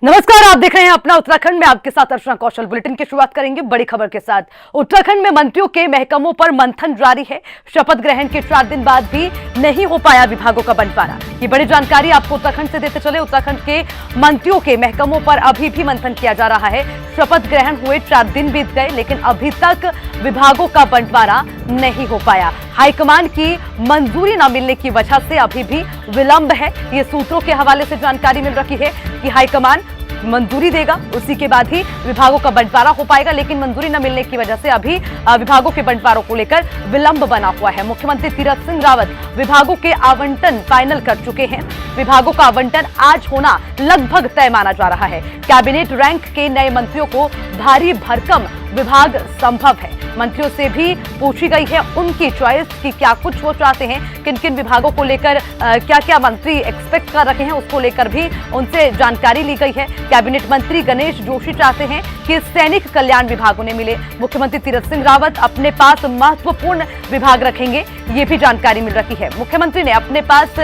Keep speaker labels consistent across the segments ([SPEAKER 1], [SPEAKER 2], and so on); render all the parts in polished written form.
[SPEAKER 1] नमस्कार, आप देख रहे हैं अपना उत्तराखंड में। आपके साथ अर्चना कौशल। बुलेटिन की शुरुआत करेंगे बड़ी खबर के साथ। उत्तराखंड में मंत्रियों के महकमों पर मंथन जारी है। शपथ ग्रहण के 4 दिन बाद भी नहीं हो पाया विभागों का बंटवारा। ये बड़ी जानकारी आपको उत्तराखंड से देते चले। उत्तराखंड के मंत्रियों के महकमों पर अभी भी मंथन किया जा रहा है। शपथ ग्रहण हुए 4 दिन बीत गए, लेकिन अभी तक विभागों का बंटवारा नहीं हो पाया। हाईकमान की मंजूरी न मिलने की वजह से अभी भी विलंब है। ये सूत्रों के हवाले से जानकारी मिल रही है कि हाईकमान मंजूरी देगा, उसी के बाद ही विभागों का बंटवारा हो पाएगा, लेकिन मंजूरी न मिलने की वजह से अभी विभागों के बंटवारों को लेकर विलंब बना हुआ है। मुख्यमंत्री तीरथ सिंह रावत विभागों के आवंटन फाइनल कर चुके हैं। विभागों का आवंटन आज होना लगभग तय माना जा रहा है। कैबिनेट रैंक के नए मंत्रियों को भारी भरकम विभाग संभव है। मंत्रियों से भी पूछी गई है उनकी चॉइस कि क्या कुछ वो चाहते हैं, किन किन विभागों को लेकर क्या क्या मंत्री एक्सपेक्ट कर रहे हैं, उसको लेकर भी उनसे जानकारी ली गई है। कैबिनेट मंत्री गणेश जोशी चाहते हैं कि सैनिक कल्याण विभाग उन्हें मिले। मुख्यमंत्री तीरथ सिंह रावत अपने पास महत्वपूर्ण विभाग रखेंगे, ये भी जानकारी मिल रही है। मुख्यमंत्री ने अपने पास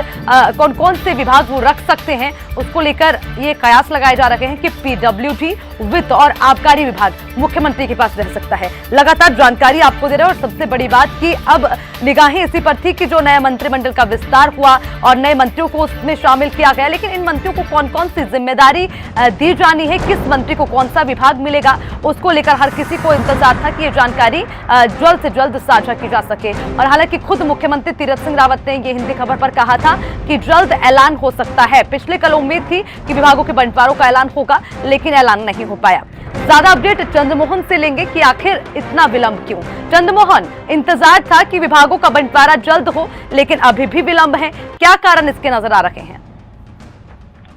[SPEAKER 1] कौन कौन से विभाग वो रख सकते हैं, उसको लेकर ये कयास लगाए जा रहे हैं कि पीडब्ल्यूडी, वित्त और आबकारी विभाग मुख्यमंत्री के पास रह सकता है। लगातार जानकारी आपको दे रहे हैं। और सबसे बड़ी बात कि अब निगाहें इसी पर थी कि जो नया मंत्रिमंडल का विस्तार हुआ और नए मंत्रियों को उसमें शामिल किया गया, लेकिन इन मंत्रियों को कौन कौन सी जिम्मेदारी दी जानी है, किस मंत्री को कौन सा विभाग मिलेगा, उसको लेकर हर किसी को इंतजार था कि ये जानकारी जल्द से जल्द साझा की जा सके। और हालांकि खुद मुख्यमंत्री तीरथ सिंह रावत ने ये हिंदी खबर पर कहा था कि जल्द ऐलान हो सकता है। पिछले कल उम्मीद थी कि विभागों के बंटवारों का ऐलान होगा, लेकिन ऐलान नहीं हो पाया। ज्यादा अपडेट चंद्रमोहन से लेंगे कि आखिर इतना विलंब क्यों। चंद्रमोहन, इंतजार था कि विभागों का बंटवारा जल्द हो, लेकिन अभी भी विलंब है, क्या कारण इसके नजर आ रहे हैं?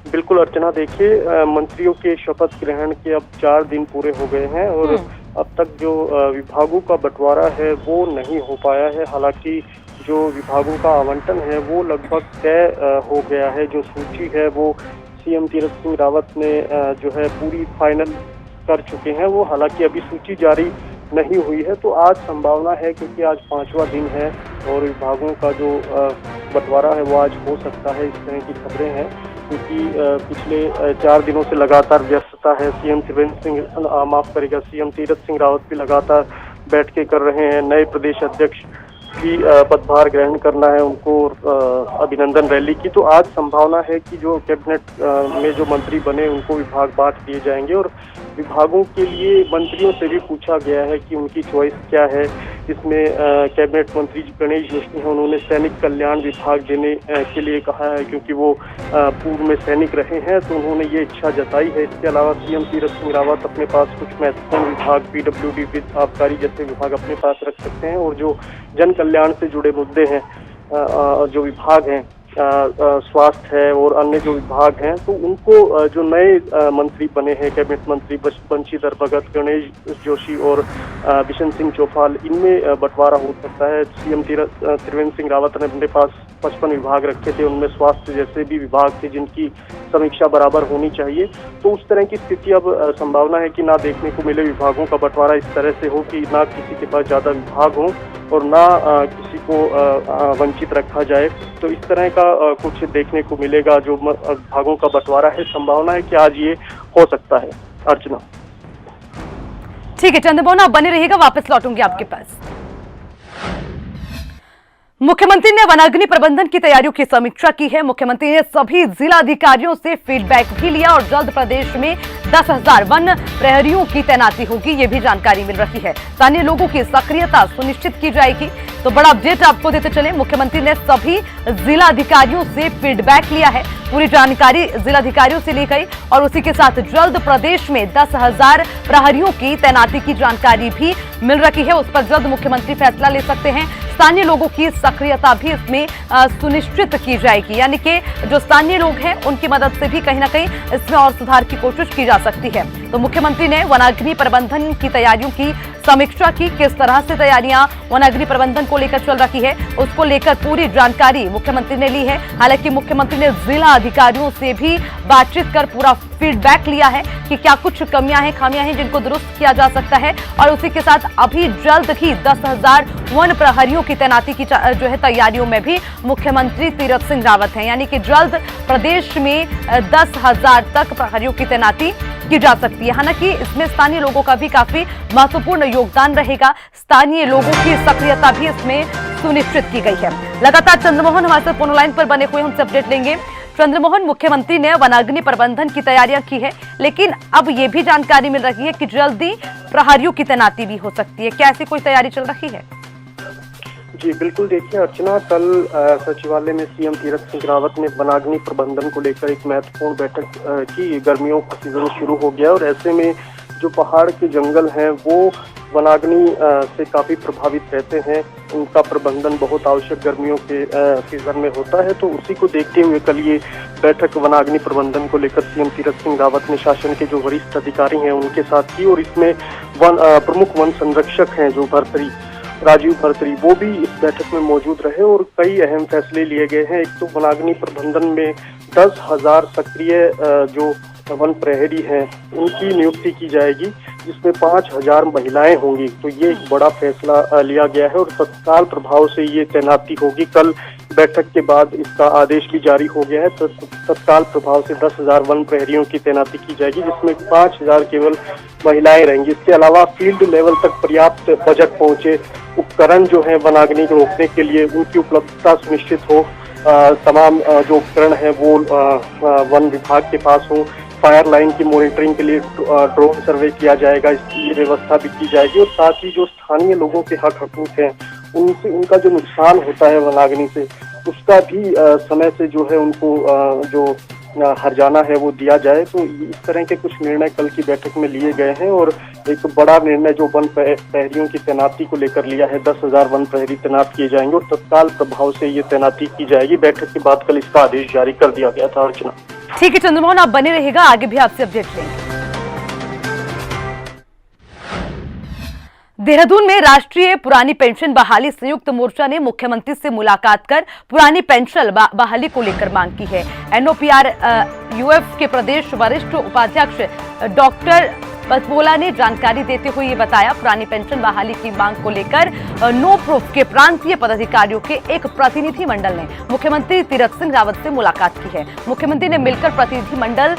[SPEAKER 2] बिल्कुल अर्चना, देखिए मंत्रियों के शपथ ग्रहण के अब 4 दिन पूरे हो गए हैं और अब तक जो विभागों का बंटवारा है वो नहीं हो पाया है। हालांकि जो विभागों का आवंटन है वो लगभग तय हो गया है। जो सूची है वो सीएम तीरथ सिंह रावत ने जो है पूरी फाइनल कर चुके हैं वो। हालांकि अभी सूची जारी नहीं हुई है, तो आज संभावना है क्योंकि आज 5वां दिन है और विभागों का जो बंटवारा है वो आज हो सकता है। इस तरह की खबरें हैं क्योंकि पिछले 4 दिनों से लगातार व्यस्तता है। सीएम तीरथ सिंह रावत भी लगातार बैठकें कर रहे हैं। नए प्रदेश अध्यक्ष की पदभार ग्रहण करना है उनको, अभिनंदन रैली की। तो आज संभावना है कि जो कैबिनेट में जो मंत्री बने उनको विभाग बांट दिए जाएंगे और विभागों के लिए मंत्रियों से भी पूछा गया है कि उनकी चॉइस क्या है। इसमें कैबिनेट मंत्री गणेश जोशी हैं, उन्होंने सैनिक कल्याण विभाग देने के लिए कहा है क्योंकि वो पूर्व में सैनिक रहे हैं, तो उन्होंने ये इच्छा जताई है। इसके अलावा सीएम तीरथ सिंह रावत अपने पास कुछ महत्वपूर्ण विभाग पीडब्ल्यूडी, वित्त, आबकारी जैसे विभाग अपने पास रख सकते हैं और जो जन कल्याण से जुड़े मुद्दे हैं, जो विभाग हैं, स्वास्थ्य है और अन्य जो विभाग हैं, तो उनको जो नए मंत्री बने हैं कैबिनेट मंत्री बंशीधर भगत, गणेश जोशी और बिशन सिंह चौफाल, इनमें बंटवारा हो सकता है। सीएम त्रिवेंद्र सिंह रावत ने अपने पास 55 विभाग रखे थे, उनमें स्वास्थ्य जैसे भी विभाग थे जिनकी समीक्षा बराबर होनी चाहिए। तो उस तरह की स्थिति अब संभावना है कि ना देखने को मिले विभागों का बंटवारा इस तरह से हो कि ना किसी के पास ज्यादा विभाग हो और ना किसी को वंचित रखा जाए। तो इस तरह का कुछ देखने को मिलेगा जो विभागों का बंटवारा है। संभावना है कि आज ये हो सकता है। अर्चना,
[SPEAKER 1] ठीक है चंद्रमोहन, आप बने रहिएगा, वापस लौटूंगी आपके पास। मुख्यमंत्री ने वनाग्नि प्रबंधन की तैयारियों की समीक्षा की है। मुख्यमंत्री ने सभी जिलाधिकारियों से फीडबैक भी लिया और जल्द प्रदेश में 10,000 वन प्रहरियों की तैनाती होगी, ये भी जानकारी मिल रही है। स्थानीय लोगों की सक्रियता सुनिश्चित की जाएगी। तो बड़ा अपडेट आपको देते चले, मुख्यमंत्री ने सभी जिलाधिकारियों से फीडबैक लिया है। पूरी जानकारी जिलाधिकारियों से ली गई और उसी के साथ जल्द प्रदेश में 10,000 प्रहरियों की तैनाती की जानकारी भी मिल रही है। उस पर जल्द मुख्यमंत्री फैसला ले सकते हैं। स्थानीय लोगों की सक्रियता भी इसमें सुनिश्चित की जाएगी, यानी कि जो स्थानीय लोग हैं उनकी मदद से भी कहीं ना कहीं इसमें और सुधार की कोशिश की जा सकती है। तो मुख्यमंत्री ने वनाग्नि प्रबंधन की तैयारियों की समीक्षा की। किस तरह से तैयारियां वनाग्नि प्रबंधन को लेकर चल रही है, उसको लेकर पूरी जानकारी मुख्यमंत्री ने ली है। हालांकि मुख्यमंत्री ने जिला अधिकारियों से भी बातचीत कर पूरा फीडबैक लिया है कि क्या कुछ कमियां हैं, खामियां हैं जिनको दुरुस्त किया जा सकता है। और उसी के साथ अभी जल्द ही 10,000 वन प्रहरियों की तैनाती की जो है तैयारियों में भी मुख्यमंत्री तीरथ सिंह रावत हैं, यानी कि जल्द प्रदेश में 10,000 तक प्रहरियों की तैनाती की जा सकती है। हालांकि इसमें स्थानीय लोगों का भी काफी महत्वपूर्ण योगदान रहेगा, स्थानीय लोगों की सक्रियता भी इसमें सुनिश्चित की गई है। लगातार चंद्रमोहन हमारे साथ फोन लाइन पर बने हुए, उनसे अपडेट लेंगे। चंद्रमोहन, मुख्यमंत्री ने वनाग्नि प्रबंधन की तैयारियां की है, लेकिन अब ये भी जानकारी मिल रही है कि जल्दी प्रहरियों की तैनाती भी हो सकती है। क्या ऐसी कोई तैयारी चल रही है?
[SPEAKER 2] जी बिल्कुल, देखिए अर्चना, कल सचिवालय में सीएम तीरथ सिंह रावत ने वनाग्नि प्रबंधन को लेकर एक महत्वपूर्ण बैठक की। गर्मियों का सीजन शुरू हो गया और ऐसे में जो पहाड़ के जंगल हैं वो वनाग्नि से काफी प्रभावित रहते हैं। उनका प्रबंधन बहुत आवश्यक गर्मियों के सीजन में होता है। तो उसी को देखते हुए कल ये बैठक वनाग्नि प्रबंधन को लेकर सीएम तीरथ सिंह रावत ने शासन के जो वरिष्ठ अधिकारी हैं उनके साथ की। और इसमें प्रमुख वन संरक्षक हैं जो राजीव भरतरी, वो भी इस बैठक में मौजूद रहे और कई अहम फैसले लिए गए हैं। एक तो वनाग्नि प्रबंधन में 10,000 सक्रिय जो वन प्रहरी हैं उनकी नियुक्ति की जाएगी, जिसमें 5,000 महिलाएं होंगी। तो ये एक बड़ा फैसला लिया गया है और तत्काल प्रभाव से ये तैनाती होगी। कल बैठक के बाद इसका आदेश भी जारी हो गया है। तो तत्काल प्रभाव से 10,000 वन प्रहरियों की तैनाती की जाएगी, जिसमें 5,000 केवल महिलाएं रहेंगी। इसके अलावा फील्ड लेवल तक पर्याप्त बजट पहुंचे, उपकरण जो है वनाग्नि को रोकने के लिए उनकी उपलब्धता सुनिश्चित हो। तमाम जो उपकरण है वो वन विभाग के पास हो। फायर लाइन की मॉनिटरिंग के लिए ड्रोन सर्वे किया जाएगा, इसकी व्यवस्था भी की जाएगी। और साथ ही जो स्थानीय लोगों के हक हकूक हैं उनसे, उनका जो नुकसान होता है वनाग्नि से, उसका भी समय से जो है उनको जो हर्जाना है वो दिया जाए। तो इस तरह के कुछ निर्णय कल की बैठक में लिए गए हैं। और एक बड़ा निर्णय जो वन प्रहरियों की तैनाती को लेकर लिया है, 10,000 वन प्रहरी तैनात किए जाएंगे और तत्काल प्रभाव से ये तैनाती की जाएगी। बैठक के बाद कल इसका आदेश जारी कर दिया गया था। अर्चना,
[SPEAKER 1] ठीक है चंद्रमोहन, आप बने रहेगा, आगे भी आपसे अपडेट लेंगे। देहरादून में राष्ट्रीय पुरानी पेंशन बहाली संयुक्त मोर्चा ने मुख्यमंत्री से मुलाकात कर पुरानी पेंशन बहाली को लेकर मांग की है। एनओपीआर यूएफ के प्रदेश वरिष्ठ उपाध्यक्ष डॉक्टर बसबोला ने जानकारी देते हुए ये बताया, पुरानी पेंशन बहाली की मांग को लेकर नो प्रूफ के प्रांतीय पदाधिकारियों के एक प्रतिनिधि मंडल ने मुख्यमंत्री तीरथ सिंह रावत से मुलाकात की है। मुख्यमंत्री ने मिलकर प्रतिनिधि मंडल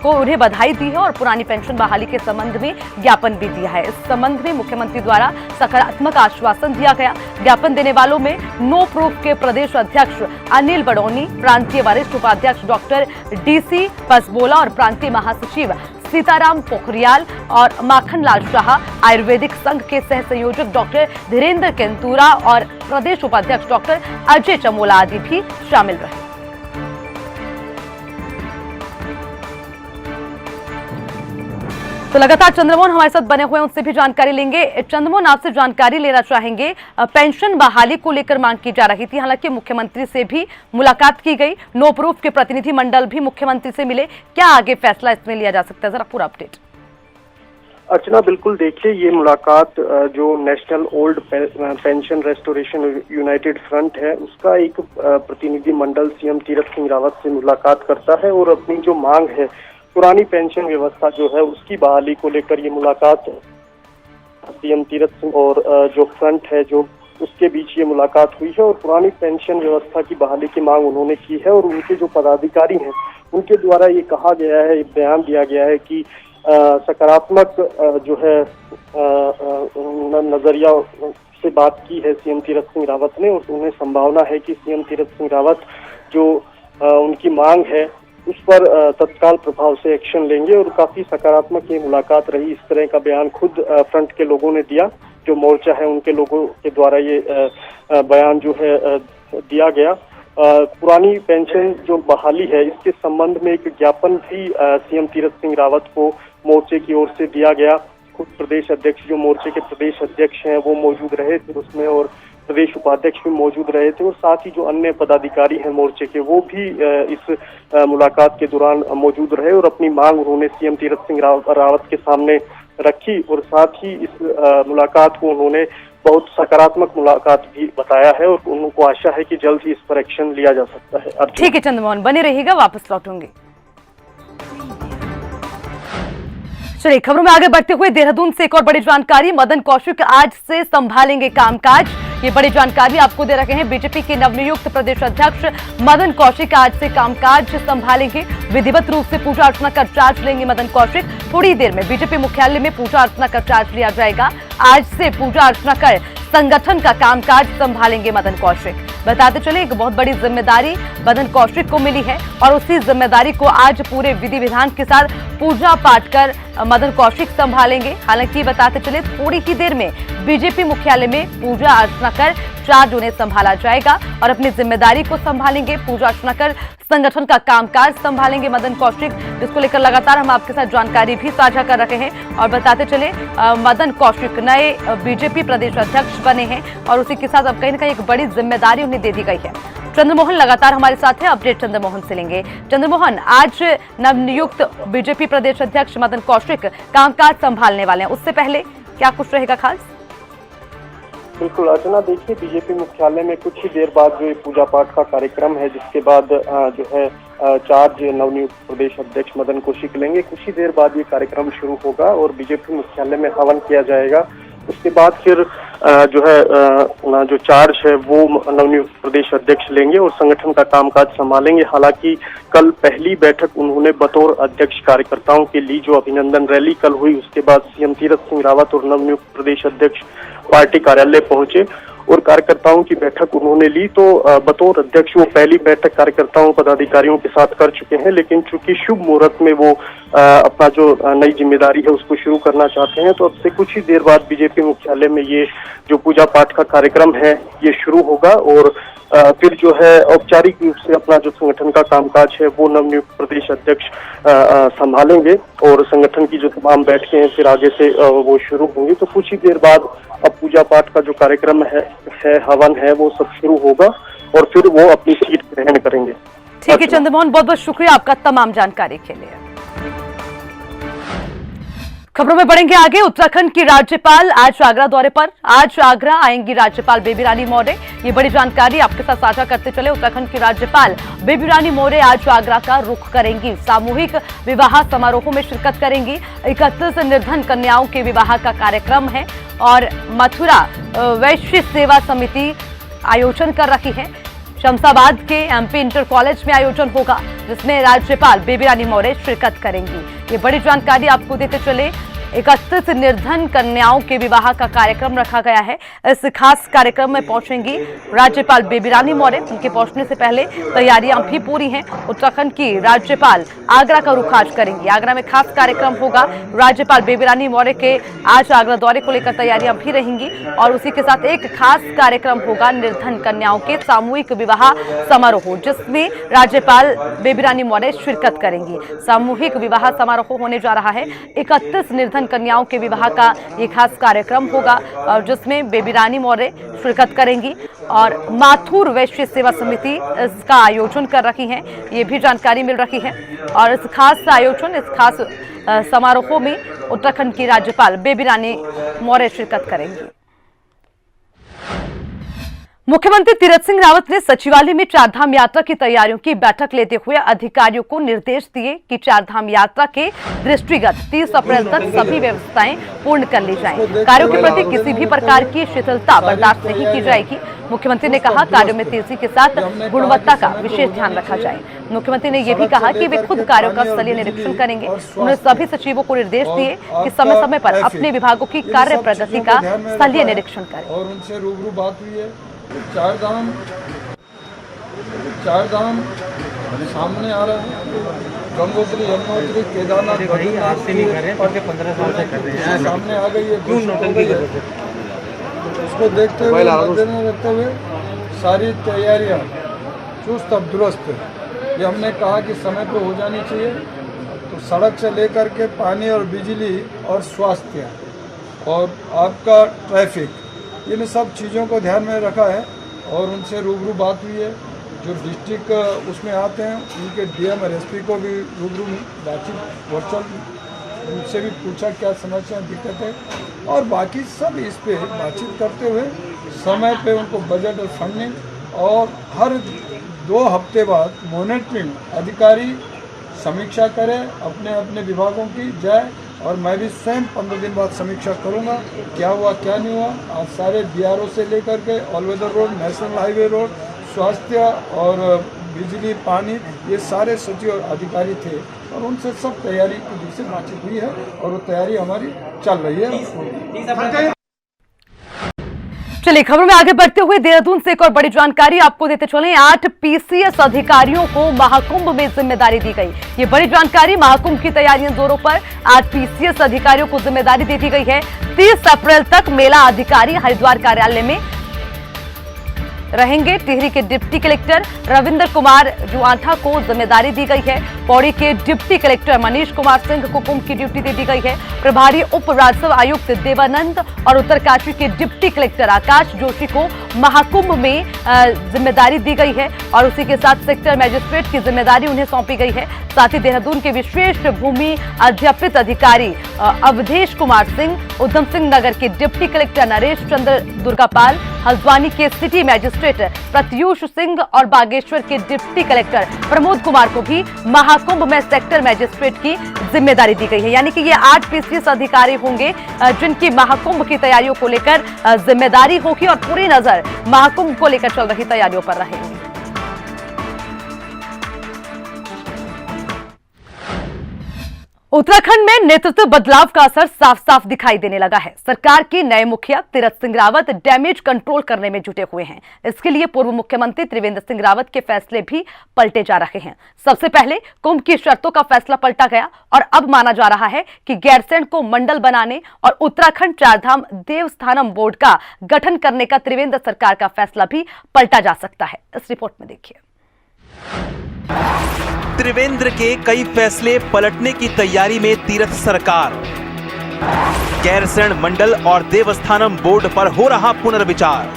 [SPEAKER 1] को उन्हें बधाई दी है और पुरानी पेंशन बहाली के संबंध में ज्ञापन भी दिया है। इस संबंध में मुख्यमंत्री द्वारा सकारात्मक आश्वासन दिया गया। ज्ञापन देने वालों में नो प्रूफ के प्रदेश अध्यक्ष अनिल बड़ौनी, प्रांतीय वरिष्ठ उपाध्यक्ष डॉक्टर DC बसबोला और प्रांतीय महासचिव सीताराम पोखरियाल और माखनलाल शाह, आयुर्वेदिक संघ के सह संयोजक डॉक्टर धीरेन्द्र केंतुरा और प्रदेश उपाध्यक्ष डॉक्टर अजय चमोला आदि भी शामिल रहे। तो लगातार चंद्रमोहन हमारे साथ बने हुए हैं, उनसे भी जानकारी लेंगे। चंद्रमोहन, आपसे जानकारी लेना चाहेंगे, पेंशन बहाली को लेकर मांग की जा रही थी, हालांकि मुख्यमंत्री से भी मुलाकात की गई, नो प्रूफ के प्रतिनिधि मंडल भी मुख्यमंत्री से मिले, क्या आगे फैसला इसमें लिया जा सकता है, जरा पूरा अपडेट।
[SPEAKER 2] अर्चना, बिल्कुल, देखिए ये मुलाकात जो national old pension restoration United front है उसका एक प्रतिनिधि मंडल सीएम तीरथ सिंह रावत से मुलाकात करता है और अपनी जो मांग है पुरानी पेंशन व्यवस्था जो है उसकी बहाली को लेकर ये मुलाकात सीएम तीरथ सिंह और जो फ्रंट है जो उसके बीच ये मुलाकात हुई है। और पुरानी पेंशन व्यवस्था की बहाली की मांग उन्होंने की है और उनके जो पदाधिकारी हैं उनके द्वारा ये कहा गया है, बयान दिया गया है कि सकारात्मक जो है नजरिया से बात की है सीएम तीरथ सिंह रावत ने। और उन्हें संभावना है कि सीएम तीरथ सिंह रावत जो उनकी मांग है उस पर तत्काल प्रभाव से एक्शन लेंगे और काफी सकारात्मक ये मुलाकात रही। इस तरह का बयान खुद फ्रंट के लोगों ने दिया, जो मोर्चा है उनके लोगों के द्वारा ये बयान जो है दिया गया। पुरानी पेंशन जो बहाली है इसके संबंध में एक ज्ञापन भी सीएम तीरथ सिंह रावत को मोर्चे की ओर से दिया गया। खुद प्रदेश अध्यक्ष, जो मोर्चे के प्रदेश अध्यक्ष हैं वो मौजूद रहे थे उसमें और प्रदेश उपाध्यक्ष भी मौजूद रहे थे और साथ ही जो अन्य पदाधिकारी हैं मोर्चे के वो भी इस मुलाकात के दौरान मौजूद रहे और अपनी मांग उन्होंने सीएम तीरथ सिंह रावत के सामने रखी और साथ ही इस मुलाकात को उन्होंने बहुत सकारात्मक मुलाकात भी बताया है और उनको आशा है कि जल्द ही इस पर एक्शन लिया जा सकता है।
[SPEAKER 1] ठीक है चंद्रमोहन, बने रहिएगा, वापस लौटूंगी। चलिए खबरों में आगे बढ़ते हुए देहरादून से एक और बड़ी जानकारी। मदन कौशिक आज से संभालेंगे कामकाज। ये बड़ी जानकारी आपको दे रहे हैं। बीजेपी के नवनियुक्त प्रदेश अध्यक्ष मदन कौशिक आज से कामकाज संभालेंगे। विधिवत रूप से पूजा अर्चना का चार्ज लेंगे मदन कौशिक। थोड़ी देर में बीजेपी मुख्यालय में पूजा अर्चना का चार्ज लिया जाएगा। आज से पूजा अर्चना कर संगठन का कामकाज संभालेंगे मदन कौशिक। बताते चले एक बहुत बड़ी जिम्मेदारी मदन कौशिक को मिली है और उसी जिम्मेदारी को आज पूरे विधि विधान के साथ पूजा पाठ कर मदन कौशिक संभालेंगे। हालांकि बताते चले थोड़ी ही देर में बीजेपी मुख्यालय में पूजा अर्चना कर चार्ज उन्हें संभाला जाएगा और अपनी जिम्मेदारी को संभालेंगे। पूजा अर्चना कर संगठन का कामकाज संभालेंगे मदन कौशिक, जिसको लेकर लगातार हम आपके साथ जानकारी भी साझा कर रहे हैं। और बताते चले मदन कौशिक नए बीजेपी प्रदेश अध्यक्ष बने हैं और उसी के साथ अब कहीं न कहीं एक बड़ी जिम्मेदारी उन्हें दे दी गई है। चंद्रमोहन लगातार हमारे साथ है, अपडेट चंद्रमोहन से लेंगे। चंद्रमोहन, आज नवनियुक्त बीजेपी प्रदेश अध्यक्ष मदन कौशिक कामकाज संभालने वाले हैं, उससे पहले क्या कुछ रहेगा खास?
[SPEAKER 2] बिल्कुल अर्चना, देखिए बीजेपी मुख्यालय में कुछ ही देर बाद जो ये पूजा पाठ का कार्यक्रम है, जिसके बाद जो है चार्ज नवनियुक्त प्रदेश अध्यक्ष मदन कौशिक लेंगे। कुछ ही देर बाद ये कार्यक्रम शुरू होगा और बीजेपी मुख्यालय में हवन किया जाएगा। उसके बाद फिर जो है जो चार्ज है वो नवनियुक्त प्रदेश अध्यक्ष लेंगे और संगठन का कामकाज संभालेंगे। हालांकि कल पहली बैठक उन्होंने बतौर अध्यक्ष कार्यकर्ताओं के ली। जो अभिनंदन रैली कल हुई, उसके बाद सीएम तीरथ सिंह रावत और नवनियुक्त प्रदेश अध्यक्ष पार्टी कार्यालय पहुंचे और कार्यकर्ताओं की बैठक उन्होंने ली। तो बतौर अध्यक्ष वो पहली बैठक कार्यकर्ताओं पदाधिकारियों के साथ कर चुके हैं, लेकिन चूंकि शुभ मुहूर्त में वो अपना जो नई जिम्मेदारी है उसको शुरू करना चाहते हैं, तो अब से कुछ ही देर बाद बीजेपी मुख्यालय में ये जो पूजा पाठ का कार्यक्रम है ये शुरू होगा और फिर जो है औपचारिक रूप से अपना जो संगठन का कामकाज है वो नवनियुक्त प्रदेश अध्यक्ष संभालेंगे और संगठन की जो तमाम बैठकें हैं फिर आगे से वो शुरू होंगी। तो कुछ ही देर बाद अब पूजा पाठ का जो कार्यक्रम है हवन है वो सब शुरू होगा और फिर वो अपनी सीट ग्रहण करेंगे।
[SPEAKER 1] ठीक है चंद्रमोहन, बहुत बहुत शुक्रिया आपका तमाम जानकारी के लिए। खबरों में बढ़ेंगे आगे। उत्तराखंड की राज्यपाल आज आगरा दौरे पर। आज आगरा आएंगी राज्यपाल बेबी रानी मौर्य। ये बड़ी जानकारी आपके साथ साझा करते चले। उत्तराखंड की राज्यपाल बेबी रानी मौर्य आज आगरा का रुख करेंगी। सामूहिक विवाह समारोहों में शिरकत करेंगी। 31 निर्धन कन्याओं के विवाह का कार्यक्रम है और मथुरा वैश्य सेवा समिति आयोजन कर रही है। शमशाबाद के एमपी इंटर कॉलेज में आयोजन होगा, जिसमें राज्यपाल बेबी रानी मौर्य शिरकत करेंगी। ये बड़ी जानकारी आपको देते चले। 31 निर्धन कन्याओं के विवाह का कार्यक्रम रखा गया है। इस खास कार्यक्रम में पहुंचेंगी राज्यपाल बेबी रानी मौर्य। उनके पहुंचने से पहले तैयारियां भी पूरी हैं। उत्तराखंड की राज्यपाल आगरा का रुख आज करेंगी। आगरा में खास कार्यक्रम होगा। राज्यपाल बेबी रानी मौर्य के आज आगरा दौरे को लेकर तैयारियां भी रहेंगी और उसी के साथ एक खास कार्यक्रम होगा निर्धन कन्याओं के सामूहिक विवाह समारोह, जिसमें राज्यपाल बेबी रानी मौर्य शिरकत करेंगी। सामूहिक विवाह समारोह होने जा रहा है। 31 निर्धन कन्याओं के विवाह का ये खास कार्यक्रम होगा और जिसमें बेबी रानी मौर्य शिरकत करेंगी और माथुर वैश्य सेवा समिति इसका आयोजन कर रही है। ये भी जानकारी मिल रही है और इस खास आयोजन, इस खास समारोह में उत्तराखंड की राज्यपाल बेबी रानी मौर्य शिरकत करेंगी। मुख्यमंत्री तीरथ सिंह रावत ने सचिवालय में चारधाम यात्रा की तैयारियों की बैठक लेते हुए अधिकारियों को निर्देश दिए कि चारधाम यात्रा के दृष्टिगत 30 अप्रैल तक सभी व्यवस्थाएं पूर्ण कर ली जाएं। कार्यों के प्रति किसी भी प्रकार की शिथिलता बर्दाश्त नहीं की जाएगी। मुख्यमंत्री ने कहा कार्यों में तेजी के साथ गुणवत्ता का विशेष ध्यान रखा जाए। मुख्यमंत्री ने यह भी कहा कि वे खुद कार्यों का स्थलीय निरीक्षण करेंगे। उन्होंने सभी सचिवों को निर्देश दिए कि समय समय पर अपने विभागों की कार्य प्रगति का स्थलीय निरीक्षण करें।
[SPEAKER 3] और उनसे रूबरू बात हुई है। चारधाम सामने आ रहा है। गंगोत्री, यमुनोत्री, केदारनाथ, बद्रीनाथ से नहीं कर रहे हैं, 15 साल से कर रहे हैं। सामने आ गई है, क्यों नौटंकी कर रहे हैं? उसको देखते हुए, मद्देनजर रखते हुए सारी तैयारियां चुस्त अब दुरुस्त। ये हमने कहा कि समय पे हो जानी चाहिए। तो सड़क से लेकर के पानी और बिजली और स्वास्थ्य और आपका ट्रैफिक, इन सब चीज़ों को ध्यान में रखा है और उनसे रूबरू बात हुई है। जो डिस्ट्रिक्ट उसमें आते हैं उनके डीएम और एसपी को भी रूबरू बातचीत वर्चुअल उनसे भी पूछा क्या समस्या दिक्कत है, और बाकी सब इस पे बातचीत करते हुए समय पे उनको बजट और फंडिंग और हर 2 हफ्ते बाद मॉनिटरिंग अधिकारी समीक्षा करें अपने अपने विभागों की जाए, और मैं भी स्वयं 15 दिन बाद समीक्षा करूंगा क्या हुआ क्या नहीं हुआ। आज सारे BRO से लेकर के all weather road, national highway road, स्वास्थ्य और बिजली पानी, ये सारे सचिव और अधिकारी थे और उनसे सब तैयारी की दूर से बातचीत हुई है और वो तैयारी हमारी चल रही है।
[SPEAKER 1] चलिए खबरों में आगे बढ़ते हुए देहरादून से एक और बड़ी जानकारी आपको देते चलें। 8 PCS अधिकारियों को महाकुंभ में जिम्मेदारी दी गई। ये बड़ी जानकारी, महाकुंभ की तैयारियां जोरों पर। 8 PCS अधिकारियों को जिम्मेदारी दे दी गई है। 30 अप्रैल तक मेला अधिकारी हरिद्वार कार्यालय में रहेंगे। टिहरी के डिप्टी कलेक्टर रविंद्र कुमार जुआठा को जिम्मेदारी दी गई है। पौड़ी के डिप्टी कलेक्टर मनीष कुमार सिंह को कुंभ की ड्यूटी दे दी गई है। प्रभारी उप राजस्व आयुक्त देवानंद और उत्तरकाशी के डिप्टी कलेक्टर आकाश जोशी को महाकुंभ में जिम्मेदारी दी गई है और उसी के साथ सेक्टर मैजिस्ट्रेट की जिम्मेदारी उन्हें सौंपी गई है। साथ ही देहरादून के विशेष भूमि अध्यापित अधिकारी अवधेश कुमार सिंह, उधम सिंह नगर के डिप्टी कलेक्टर नरेश चंद्र दुर्गापाल, हल्द्वानी के सिटी मैजिस्ट्रेट प्रत्यूष सिंह और बागेश्वर के डिप्टी कलेक्टर प्रमोद कुमार को भी महाकुंभ में सेक्टर मैजिस्ट्रेट की जिम्मेदारी दी गई है। यानी कि ये 8 PCS अधिकारी होंगे जिनकी महाकुंभ की तैयारियों को लेकर जिम्मेदारी होगी और पूरी नजर महाकुंभ को लेकर चल रही तैयारियों पर रहेगी। उत्तराखंड में नेतृत्व बदलाव का असर साफ साफ दिखाई देने लगा है। सरकार के नए मुखिया तीरथ सिंह रावत डैमेज कंट्रोल करने में जुटे हुए हैं। इसके लिए पूर्व मुख्यमंत्री त्रिवेंद्र सिंह रावत के फैसले भी पलटे जा रहे हैं। सबसे पहले कुंभ की शर्तों का फैसला पलटा गया और अब माना जा रहा है कि गैरसैंण को मंडल बनाने और उत्तराखंड चारधाम देवस्थानम बोर्ड का गठन करने का त्रिवेंद्र सरकार का फैसला भी पलटा जा सकता है। इस रिपोर्ट में देखिए।
[SPEAKER 4] त्रिवेंद्र के कई फैसले पलटने की तैयारी में तीरथ सरकार। गैरसैंण मंडल और देवस्थानम बोर्ड पर हो रहा पुनर्विचार।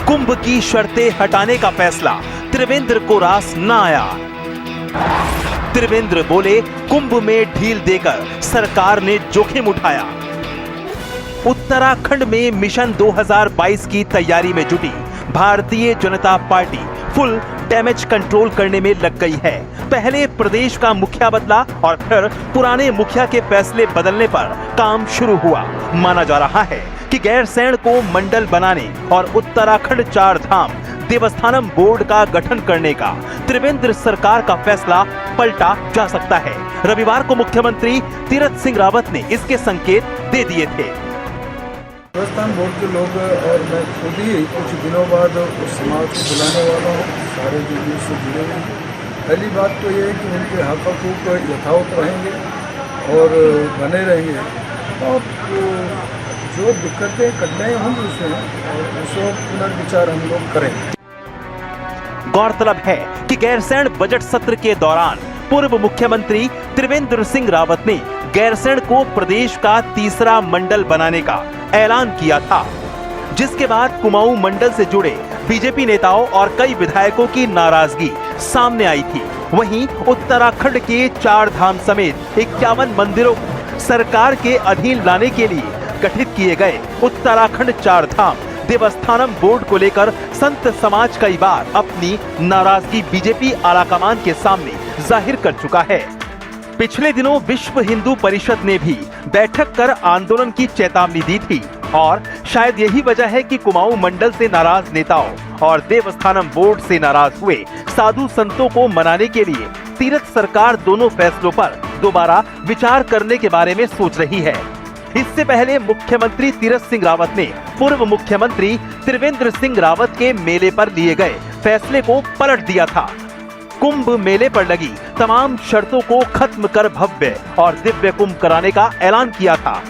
[SPEAKER 4] कुंभ की शर्तें हटाने का फैसला त्रिवेंद्र को रास न आया। त्रिवेंद्र बोले, कुंभ में ढील देकर सरकार ने जोखिम उठाया। उत्तराखंड में मिशन 2022 की तैयारी में जुटी Bharatiya Janata party full damage control करने में लग गई है। पहले प्रदेश का मुखिया बदला और फिर पुराने मुखिया के फैसले बदलने पर काम शुरू हुआ। माना जा रहा है कि गैरसैंण को मंडल बनाने और उत्तराखंड चारधाम देवस्थानम बोर्ड का गठन करने का त्रिवेंद्र सरकार का फैसला पलटा जा सकता है। रविवार को मुख्यमंत्री तीरथ सिंह रावत ने इसके संकेत दे दिए थे।
[SPEAKER 3] देवस्थान बोर्ड के लोग और मैं खुद ही कुछ दिनों बाद उस समाज को बुलाने वाला हूँ, सारे जो उससे जुड़े हुए हैं। पहली बात तो ये है कि उनके हक हकूक़ यथावत रहेंगे और बने रहेंगे और जो दिक्कतें कठिनाई होंगी उसमें पुनर्विचार हम लोग करेंगे।
[SPEAKER 4] गौरतलब है कि गैरसैंण बजट सत्र के दौरान पूर्व मुख्यमंत्री त्रिवेंद्र सिंह रावत ने गैरसैंण को प्रदेश का तीसरा मंडल बनाने का ऐलान किया था, जिसके बाद कुमाऊं मंडल से जुड़े बीजेपी नेताओं और कई विधायकों की नाराजगी सामने आई थी। वहीं उत्तराखंड के चारधाम समेत 51 मंदिरों को सरकार के अधीन लाने के लिए गठित किए गए उत्तराखंड चारधाम देवस्थानम बोर्ड को लेकर संत समाज कई बार अपनी नाराजगी बीजेपी आलाकमान के सामने जाहिर कर चुका है। पिछले दिनों विश्व हिंदू परिषद ने भी बैठक कर आंदोलन की चेतावनी दी थी और शायद यही वजह है कि कुमाऊं मंडल से नाराज नेताओं और देवस्थानम बोर्ड से नाराज हुए साधु संतों को मनाने के लिए तीरथ सरकार दोनों फैसलों पर दोबारा विचार करने के बारे में सोच रही है। इससे पहले मुख्यमंत्री तीरथ सिंह रावत ने पूर्व मुख्यमंत्री त्रिवेंद्र सिंह रावत के मेले पर लिए गए फैसले को पलट दिया था। कुंभ मेले पर लगी तमाम शर्तों को खत्म कर भव्य और दिव्य कुंभ कराने का ऐलान किया था।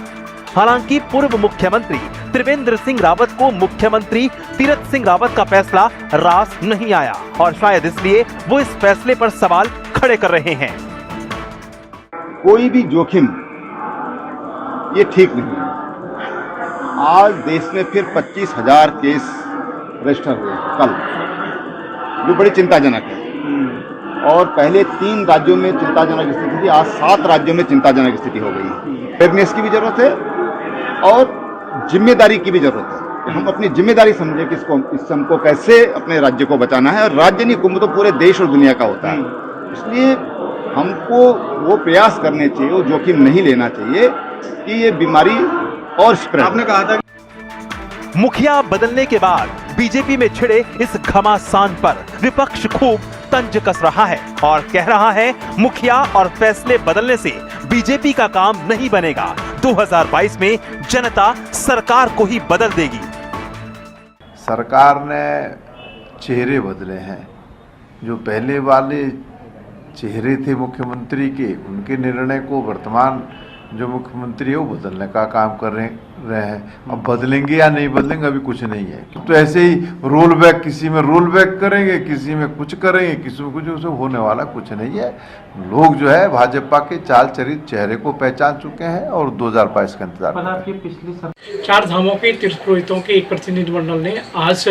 [SPEAKER 4] हालांकि पूर्व मुख्यमंत्री त्रिवेंद्र सिंह रावत को मुख्यमंत्री तीरथ सिंह रावत का फैसला रास नहीं आया और शायद इसलिए वो इस फैसले पर सवाल खड़े कर रहे हैं।
[SPEAKER 5] कोई भी जोखिम ये ठीक नहीं। आज देश में फिर 25,000 केस रजिस्टर हुए कल, जो बड़ी चिंताजनक है और पहले 3 राज्यों में चिंताजनक स्थिति थी, आज 7 राज्यों में चिंताजनक स्थिति हो गई है। फेयरनेस की भी जरूरत है और जिम्मेदारी की भी जरूरत है। हम अपनी जिम्मेदारी समझे कि इस हमको कैसे अपने राज्य को बचाना है, और राज्य नहीं, कुंभ तो पूरे देश और दुनिया का होता है। इसलिए हमको वो प्रयास करने चाहिए, वो जोखिम नहीं लेना चाहिए कि ये बीमारी और स्प्रेड। आपने कहा था
[SPEAKER 4] मुखिया बदलने के बाद बीजेपी में छिड़े इस घमासान पर विपक्ष खूब तंज कस रहा है और कह रहा है मुखिया और फैसले बदलने से बीजेपी का काम नहीं बनेगा। 2022 में जनता सरकार को ही बदल देगी।
[SPEAKER 6] सरकार ने चेहरे बदले हैं। जो पहले वाले चेहरे थे मुख्यमंत्री के, उनके निर्णय को वर्तमान जो मुख्यमंत्री है वो बदलने का काम कर रहे हैं। अब बदलेंगे या नहीं बदलेंगे अभी कुछ नहीं है। तो ऐसे ही रोल बैक, किसी में रोल बैक करेंगे, किसी में कुछ करेंगे, किसी में कुछ, उससे होने वाला कुछ नहीं है। लोग जो है भाजपा के चाल चरित चेहरे को पहचान चुके हैं और 2022 का इंतजार कर रहे हैं।
[SPEAKER 7] 4 धामों के तीर्थ पुरोहितों के एक प्रतिनिधिमंडल ने आज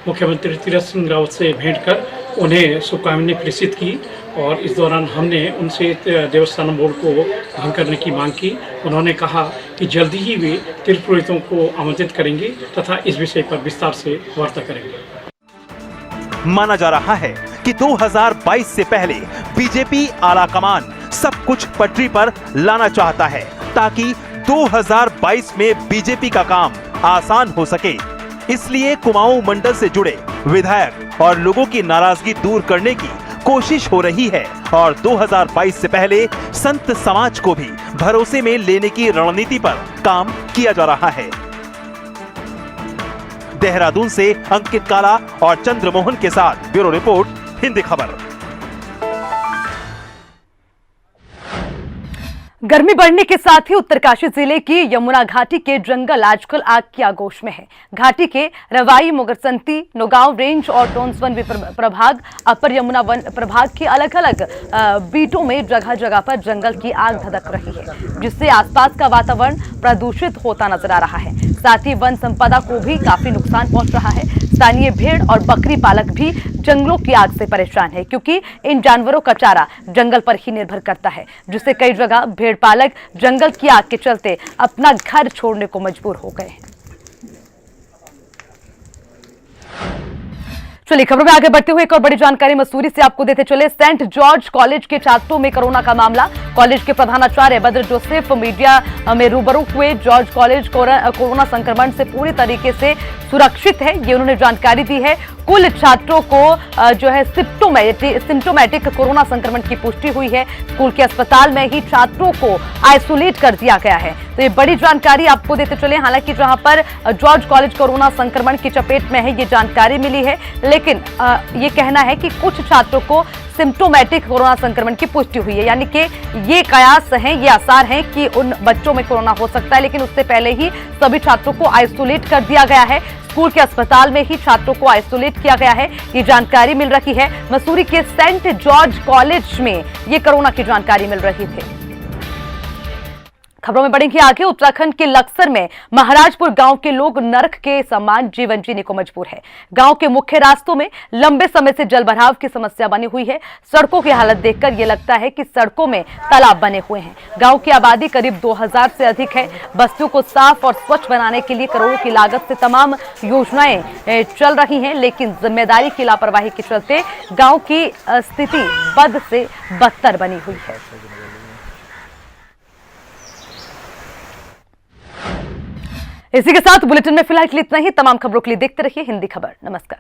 [SPEAKER 7] मुख्यमंत्री तीरथ सिंह रावत से भेंट कर उन्हें शुभकामनाएं प्रेषित की और इस दौरान हमने उनसे देवस्थानम बोर्ड को भंग करने की मांग की। उन्होंने कहा कि जल्दी ही वे तीर्थ पुरोहितों को आमंत्रित करेंगे तथा इस विषय पर विस्तार से वार्ता करेंगे।
[SPEAKER 4] माना जा रहा है कि 2022 से पहले बीजेपी आलाकमान सब कुछ पटरी पर लाना चाहता है ताकि 2022 में बीजेपी का काम आसान हो सके। इसलिए कुमाऊं मंडल से जुड़े विधायक और लोगों की नाराजगी दूर करने की कोशिश हो रही है और 2022 से पहले संत समाज को भी भरोसे में लेने की रणनीति पर काम किया जा रहा है। देहरादून से अंकित काला और चंद्रमोहन के साथ ब्यूरो रिपोर्ट, हिंदी खबर।
[SPEAKER 1] गर्मी बढ़ने के साथ ही उत्तरकाशी जिले की यमुना घाटी के जंगल आजकल आग की आगोश में है। घाटी के रवाई, मुगरसंती, नौगांव रेंज और टोंस वन प्रभाग, अपर यमुना वन प्रभाग की अलग अलग बीटों में जगह जगह पर जंगल की आग धधक रही है, जिससे आसपास का वातावरण प्रदूषित होता नजर आ रहा है। साथ ही वन संपदा को भी काफी नुकसान पहुंच रहा है। स्थानीय भेड़ और बकरी पालक भी जंगलों की आग से परेशान है, क्योंकि इन जानवरों का चारा जंगल पर ही निर्भर करता है, जिससे कई जगह भेड़ पालक जंगल की आग के चलते अपना घर छोड़ने को मजबूर हो गए हैं। चलिए खबरों में आगे बढ़ते हुए एक और बड़ी जानकारी मसूरी से आपको देते चले। सेंट जॉर्ज कॉलेज के छात्रों में कोरोना का मामला। कॉलेज के प्रधानाचार्य बद्र जोसेफ मीडिया में रूबरू हुए। जॉर्ज कॉलेज कोरोना संक्रमण से पूरी तरीके से सुरक्षित है, ये उन्होंने जानकारी दी है। कुल छात्रों को जो है सिम्टोमेटिक कोरोना संक्रमण की पुष्टि हुई है। स्कूल के अस्पताल में ही छात्रों को आइसोलेट कर दिया गया है। तो ये बड़ी जानकारी आपको देते चले। हालांकि जहां पर जॉर्ज कॉलेज कोरोना संक्रमण की चपेट में है, ये जानकारी मिली है, लेकिन ये कहना है कि कुछ छात्रों को सिम्टोमेटिक कोरोना संक्रमण की पुष्टि हुई है, यानी कि ये कयास हैं, ये आसार हैं कि उन बच्चों में कोरोना हो सकता है, लेकिन उससे पहले ही सभी छात्रों को आइसोलेट कर दिया गया है। स्कूल के अस्पताल में ही छात्रों को आइसोलेट किया गया है, ये जानकारी मिल रही है। मसूरी के सेंट जॉर्ज कॉलेज में ये कोरोना की जानकारी मिल रही थी। खबरों में बढ़ेंगे आगे। उत्तराखंड के लक्सर में महाराजपुर गांव के लोग नरक के समान जीवन जीने को मजबूर है। गांव के मुख्य रास्तों में लंबे समय से जलभराव की समस्या बनी हुई है। सड़कों की हालत देखकर यह लगता है कि सड़कों में तालाब बने हुए हैं। गांव की आबादी करीब 2000 से अधिक है। बस्तियों को साफ और स्वच्छ बनाने के लिए करोड़ों की लागत से तमाम योजनाएं चल रही हैं, लेकिन जिम्मेदारी की लापरवाही के चलते गांव की स्थिति बद से बदतर बनी हुई है। इसी के साथ बुलेटिन में फिलहाल के लिए इतना ही। तमाम खबरों के लिए देखते रहिए हिंदी खबर। नमस्कार।